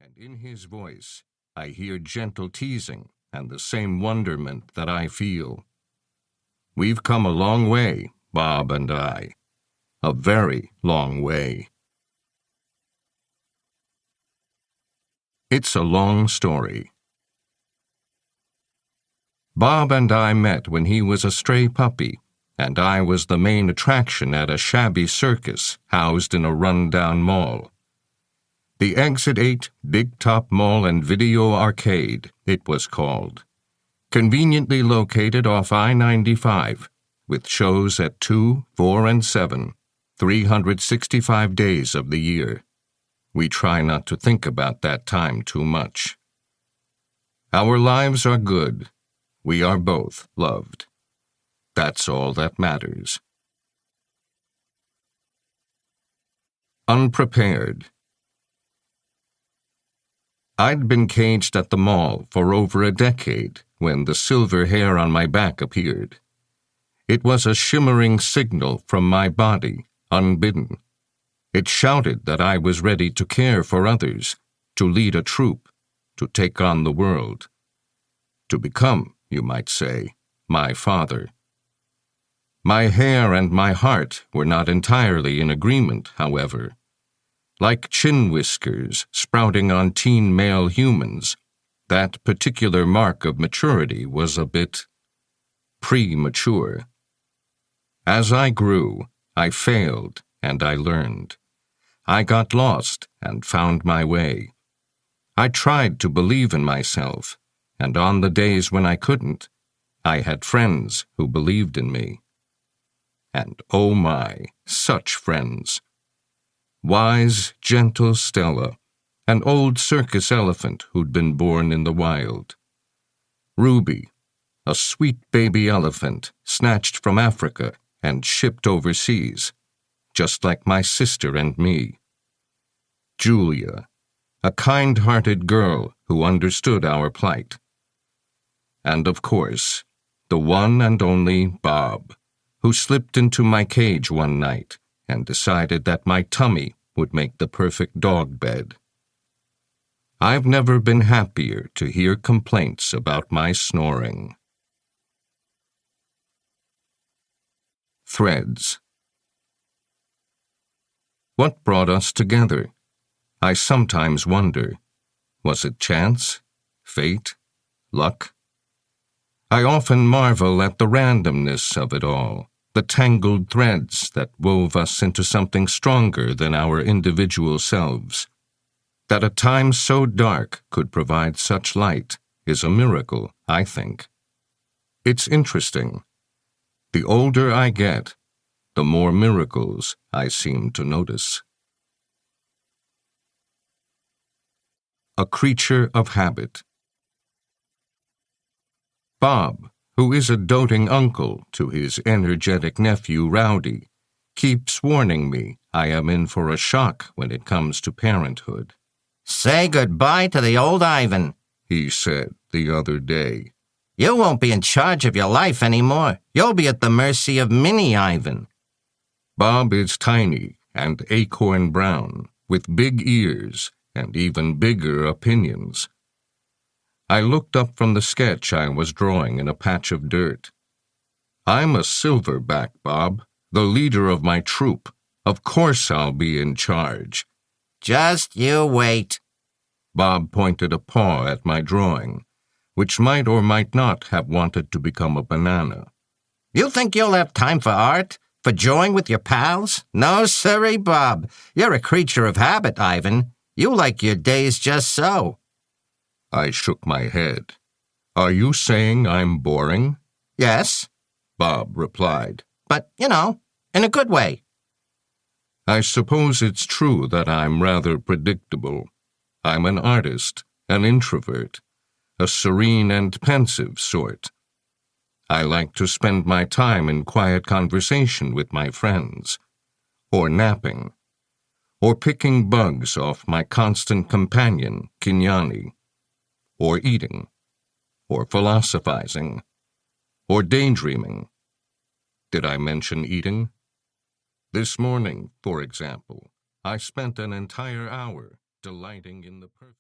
and in his voice I hear gentle teasing and the same wonderment that I feel. We've come a long way, Bob and I. A very long way. It's a long story. Bob and I met when he was a stray puppy, and I was the main attraction at a shabby circus housed in a run-down mall. The Exit 8 Big Top Mall and Video Arcade, it was called. Conveniently located off I-95, with shows at 2, 4, and 7, 365 days of the year. We try not to think about that time too much. Our lives are good. We are both loved. That's all that matters. Unprepared. I'd been caged at the mall for over a decade when the silver hair on my back appeared. It was a shimmering signal from my body, unbidden. It shouted that I was ready to care for others, to lead a troop, to take on the world. To become, you might say, my father. My hair and my heart were not entirely in agreement, however. Like chin whiskers sprouting on teen male humans, that particular mark of maturity was a bit premature. As I grew, I failed and I learned. I got lost and found my way. I tried to believe in myself, and on the days when I couldn't, I had friends who believed in me. And oh my, such friends. Wise, gentle Stella, an old circus elephant who'd been born in the wild. Ruby, a sweet baby elephant snatched from Africa and shipped overseas, just like my sister and me. Julia, a kind-hearted girl who understood our plight. And of course, the one and only Bob, who slipped into my cage one night and decided that my tummy would make the perfect dog bed. I've never been happier to hear complaints about my snoring. Threads. What brought us together? I sometimes wonder. Was it chance? Fate? Luck? I often marvel at the randomness of it all. The tangled threads that wove us into something stronger than our individual selves. That a time so dark could provide such light is a miracle, I think. It's interesting. The older I get, the more miracles I seem to notice. A creature of habit. Bob, who is a doting uncle to his energetic nephew Rowdy, keeps warning me I am in for a shock when it comes to parenthood. "Say goodbye to the old Ivan," he said the other day. "You won't be in charge of your life anymore. You'll be at the mercy of Mini Ivan." Bob is tiny and acorn brown, with big ears and even bigger opinions. I looked up from the sketch I was drawing in a patch of dirt. I'm a silverback, Bob, the leader of my troop. Of course I'll be in charge. "Just you wait." Bob pointed a paw at my drawing, which might or might not have wanted to become a banana. "You think you'll have time for art? For joying with your pals? No, sirree, Bob. You're a creature of habit, Ivan. You like your days just so." I shook my head. Are you saying I'm boring? "Yes," Bob replied. "but, in a good way." I suppose it's true that I'm rather predictable. I'm an artist, an introvert, a serene and pensive sort. I like to spend my time in quiet conversation with my friends, or napping, or picking bugs off my constant companion, Kinyani, or eating, or philosophizing, or daydreaming. Did I mention eating? This morning, for example, I spent an entire hour delighting in the perfect